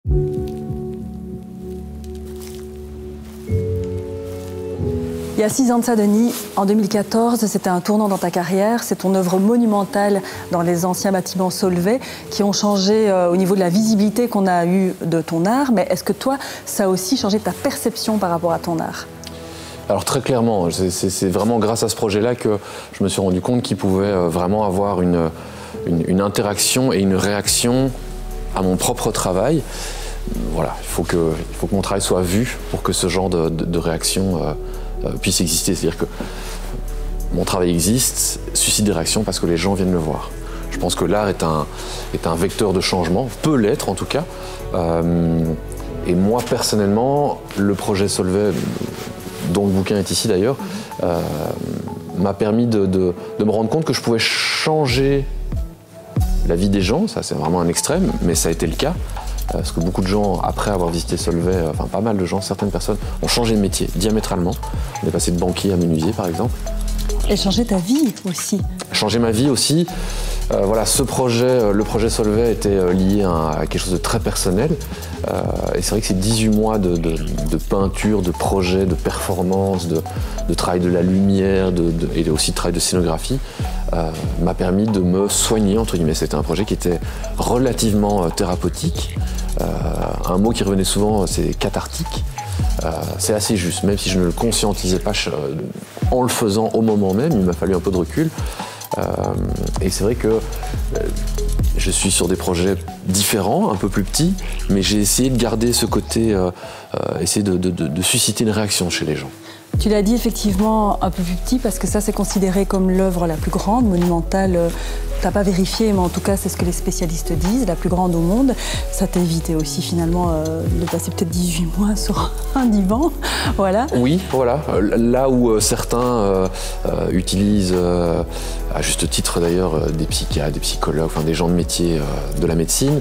Il y a 6 ans de ça, Denis, en 2014, c'était un tournant dans ta carrière. C'est ton œuvre monumentale dans les anciens bâtiments Solvay qui ont changé au niveau de la visibilité qu'on a eue de ton art. Mais est-ce que toi, ça a aussi changé ta perception par rapport à ton art? Alors très clairement, c'est vraiment grâce à ce projet-là que je me suis rendu compte qu'il pouvait vraiment avoir une interaction et une réaction à mon propre travail. Voilà, il faut que mon travail soit vu pour que ce genre de réaction puisse exister. C'est-à-dire que mon travail existe, suscite des réactions parce que les gens viennent le voir. Je pense que l'art est un vecteur de changement, peut l'être en tout cas. Et moi personnellement, le projet Solvay, dont le bouquin est ici d'ailleurs, m'a permis de me rendre compte que je pouvais changer la vie des gens. Ça c'est vraiment un extrême, mais ça a été le cas. Parce que beaucoup de gens, après avoir visité Solvay, enfin pas mal de gens, certaines personnes ont changé de métier diamétralement. On est passé de banquier à menuisier par exemple. Et changer ta vie aussi. Changer ma vie aussi. Voilà, ce projet, le projet Solvay était lié à quelque chose de très personnel. Et c'est vrai que ces 18 mois de peinture, de projet, de performance, de travail de la lumière et aussi de travail de scénographie m'a permis de me soigner, entre guillemets. C'était un projet qui était relativement thérapeutique. Un mot qui revenait souvent, c'est cathartique. C'est assez juste, même si je ne le conscientisais pas en le faisant au moment même, il m'a fallu un peu de recul. Et c'est vrai que je suis sur des projets différents, un peu plus petits, mais j'ai essayé de garder ce côté, essayer de susciter une réaction chez les gens. Tu l'as dit effectivement un peu plus petit parce que ça c'est considéré comme l'œuvre la plus grande, monumentale. T'as pas vérifié, mais en tout cas c'est ce que les spécialistes disent, la plus grande au monde. Ça t'a évité aussi finalement de passer peut-être 18 mois sur un divan, voilà. Oui, voilà. Là où certains utilisent, à juste titre d'ailleurs, des psychiatres, des psychologues, enfin des gens de métier de la médecine,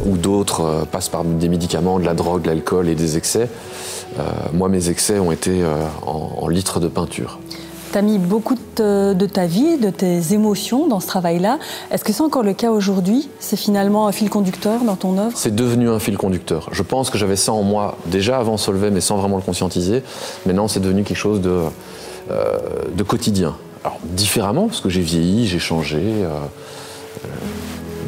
ou d'autres passent par des médicaments, de la drogue, de l'alcool et des excès. Moi, mes excès ont été en litres de peinture. Tu as mis beaucoup de ta vie, de tes émotions dans ce travail-là. Est-ce que c'est encore le cas aujourd'hui? C'est finalement un fil conducteur dans ton œuvre? C'est devenu un fil conducteur. Je pense que j'avais ça en moi déjà avant Solvay, mais sans vraiment le conscientiser. Maintenant, c'est devenu quelque chose de quotidien. Alors, différemment, parce que j'ai vieilli, j'ai changé.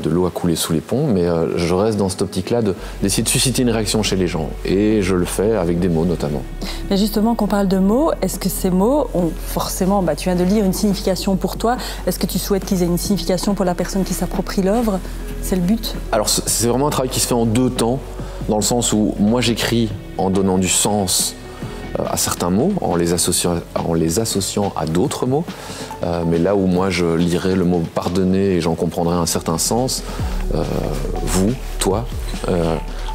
De l'eau a coulé sous les ponts, mais je reste dans cette optique-là d'essayer de susciter une réaction chez les gens. Et je le fais avec des mots notamment. Mais justement, qu'on parle de mots, est-ce que ces mots ont forcément, tu viens de lire, une signification pour toi? Est-ce que tu souhaites qu'ils aient une signification pour la personne qui s'approprie l'œuvre? C'est le but? Alors c'est vraiment un travail qui se fait en deux temps, dans le sens où moi j'écris en donnant du sens à certains mots, en les associant à d'autres mots. Mais là où moi je lirais le mot pardonner et j'en comprendrais un certain sens, vous, toi,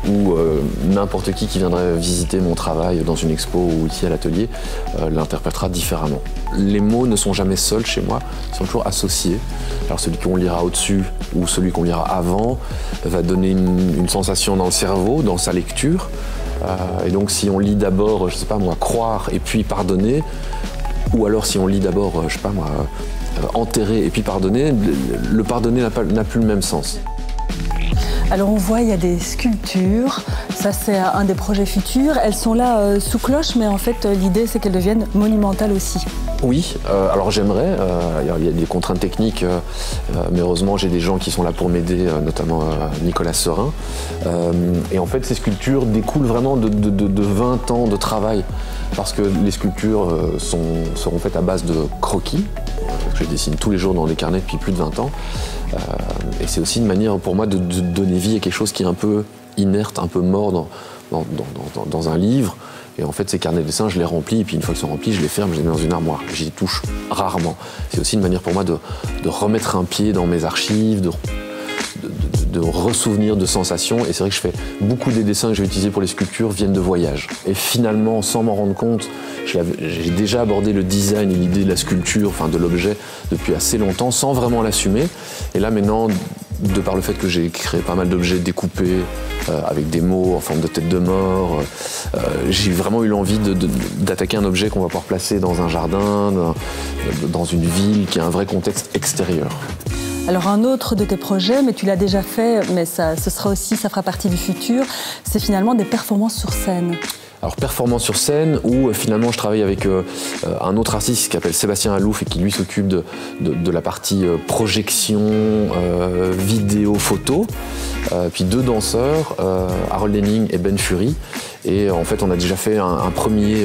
ou n'importe qui viendrait visiter mon travail dans une expo ou ici à l'atelier, l'interprétera différemment. Les mots ne sont jamais seuls chez moi, ils sont toujours associés. Alors celui qu'on lira au-dessus ou celui qu'on lira avant va donner une sensation dans le cerveau, dans sa lecture. Et donc si on lit d'abord, je sais pas moi, croire et puis pardonner, ou alors si on lit d'abord, je sais pas moi, enterrer et puis pardonner, le pardonner n'a plus le même sens. Alors on voit, il y a des sculptures, ça c'est un des projets futurs. Elles sont là sous cloche, mais en fait l'idée c'est qu'elles deviennent monumentales aussi. Oui, alors j'aimerais, il y a des contraintes techniques, mais heureusement j'ai des gens qui sont là pour m'aider, notamment Nicolas Serin. Et en fait ces sculptures découlent vraiment de 20 ans de travail, parce que les sculptures seront faites à base de croquis, que je dessine tous les jours dans des carnets depuis plus de 20 ans. Et c'est aussi une manière pour moi de donner vie à quelque chose qui est un peu inerte, un peu mort dans un livre. Et en fait, ces carnets de dessin, je les remplis, et puis une fois qu'ils sont remplis, je les ferme, je les mets dans une armoire. J'y touche rarement. C'est aussi une manière pour moi de remettre un pied dans mes archives, de ressouvenir de sensations. Et c'est vrai que je fais beaucoup des dessins que je vais utiliser pour les sculptures viennent de voyages. Et finalement, sans m'en rendre compte, j'ai déjà abordé le design et l'idée de la sculpture, enfin de l'objet, depuis assez longtemps, sans vraiment l'assumer. Et là maintenant, de par le fait que j'ai créé pas mal d'objets découpés avec des mots en forme de tête de mort, j'ai vraiment eu l'envie d'attaquer un objet qu'on va pouvoir placer dans un jardin, dans une ville qui a un vrai contexte extérieur. Alors un autre de tes projets, mais tu l'as déjà fait, mais ça fera partie du futur, c'est finalement des performances sur scène. Alors performance sur scène où finalement je travaille avec un autre artiste qui s'appelle Sébastien Alouf et qui lui s'occupe de la partie projection, vidéo, photo. Puis 2 danseurs, Harold Henning et Ben Fury. Et en fait on a déjà fait un premier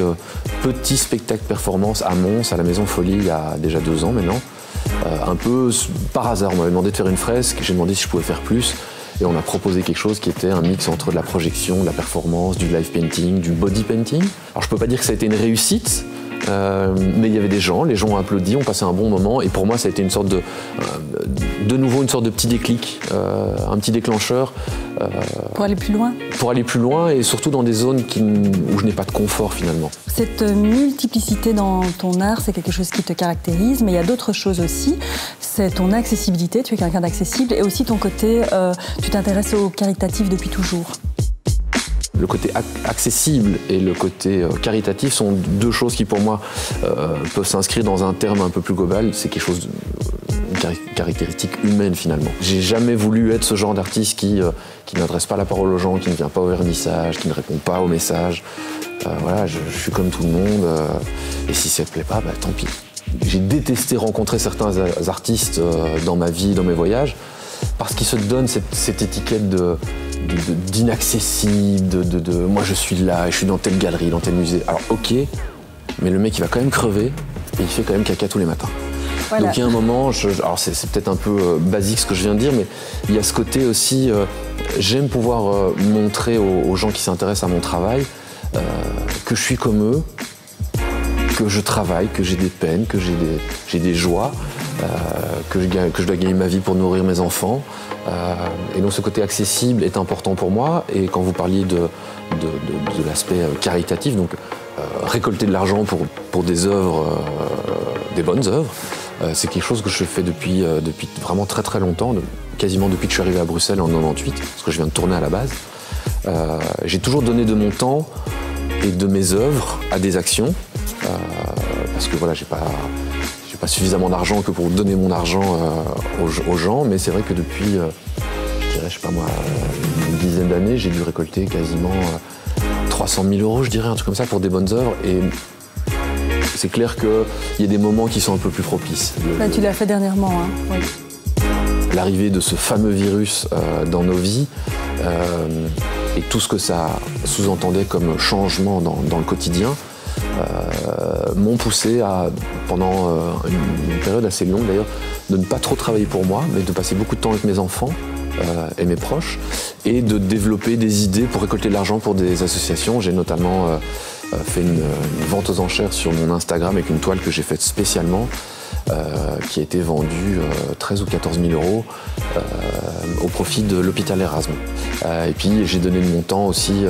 petit spectacle performance à Mons, à la Maison Folie, il y a déjà 2 ans maintenant. Un peu par hasard, on m'avait demandé de faire une fresque, j'ai demandé si je pouvais faire plus. Et on a proposé quelque chose qui était un mix entre de la projection, de la performance, du live painting, du body painting. Alors je peux pas dire que ça a été une réussite, mais il y avait des gens, les gens ont applaudi, ont passé un bon moment. Et pour moi, ça a été une sorte de nouveau une sorte de petit déclic, un petit déclencheur. Pour aller plus loin. Pour aller plus loin et surtout dans des zones où je n'ai pas de confort finalement. Cette multiplicité dans ton art, c'est quelque chose qui te caractérise, mais il y a d'autres choses aussi. C'est ton accessibilité, tu es quelqu'un d'accessible, et aussi ton côté, tu t'intéresses au caritatif depuis toujours. Le côté accessible et le côté caritatif sont 2 choses qui pour moi peuvent s'inscrire dans un terme un peu plus global. C'est quelque chose une caractéristique humaine finalement. J'ai jamais voulu être ce genre d'artiste qui n'adresse pas la parole aux gens, qui ne vient pas au vernissage, qui ne répond pas aux messages. Voilà, je suis comme tout le monde et si ça ne te plaît pas, bah, tant pis. J'ai détesté rencontrer certains artistes dans ma vie, dans mes voyages, parce qu'ils se donnent cette étiquette d'inaccessible, moi je suis là, je suis dans telle galerie, dans tel musée. Alors ok, mais le mec il va quand même crever et il fait quand même caca tous les matins. Voilà. Donc il y a un moment, alors c'est peut-être un peu basique ce que je viens de dire, mais il y a ce côté aussi, j'aime pouvoir montrer aux gens qui s'intéressent à mon travail que je suis comme eux, que je travaille, que j'ai des peines, que j'ai des joies, que je dois gagner ma vie pour nourrir mes enfants. Et donc ce côté accessible est important pour moi. Et quand vous parliez de l'aspect caritatif, donc récolter de l'argent pour des œuvres, des bonnes œuvres, c'est quelque chose que je fais depuis vraiment très très longtemps, quasiment depuis que je suis arrivé à Bruxelles en 98, parce que je viens de tourner à la base. J'ai toujours donné de mon temps et de mes œuvres à des actions, parce que voilà, j'ai pas suffisamment d'argent que pour donner mon argent aux gens, mais c'est vrai que depuis, je dirais, je sais pas moi, une dizaine d'années, j'ai dû récolter quasiment 300 000 €, je dirais, un truc comme ça, pour des bonnes œuvres. Et c'est clair qu'il y a des moments qui sont un peu plus propices. Tu l'as fait dernièrement, hein. Oui. L'arrivée de ce fameux virus dans nos vies et tout ce que ça sous-entendait comme changement dans le quotidien, m'ont poussé à, pendant une période assez longue d'ailleurs, de ne pas trop travailler pour moi, mais de passer beaucoup de temps avec mes enfants et mes proches, et de développer des idées pour récolter de l'argent pour des associations. J'ai notamment fait une vente aux enchères sur mon Instagram avec une toile que j'ai faite spécialement, qui a été vendue 13 ou 14 000 € au profit de l'hôpital Erasme. Et puis j'ai donné de mon temps aussi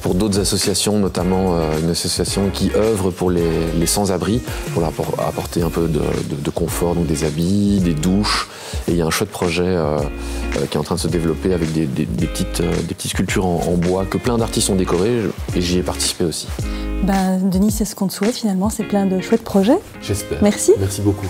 pour d'autres associations, notamment une association qui œuvre pour les sans-abri, pour leur apporter un peu de confort, donc des habits, des douches. Et il y a un chouette projet qui est en train de se développer avec des petites sculptures en bois que plein d'artistes ont décorées, et j'y ai participé aussi. Denis, c'est ce qu'on te souhaite finalement, c'est plein de chouettes projets. J'espère. Merci. Merci beaucoup.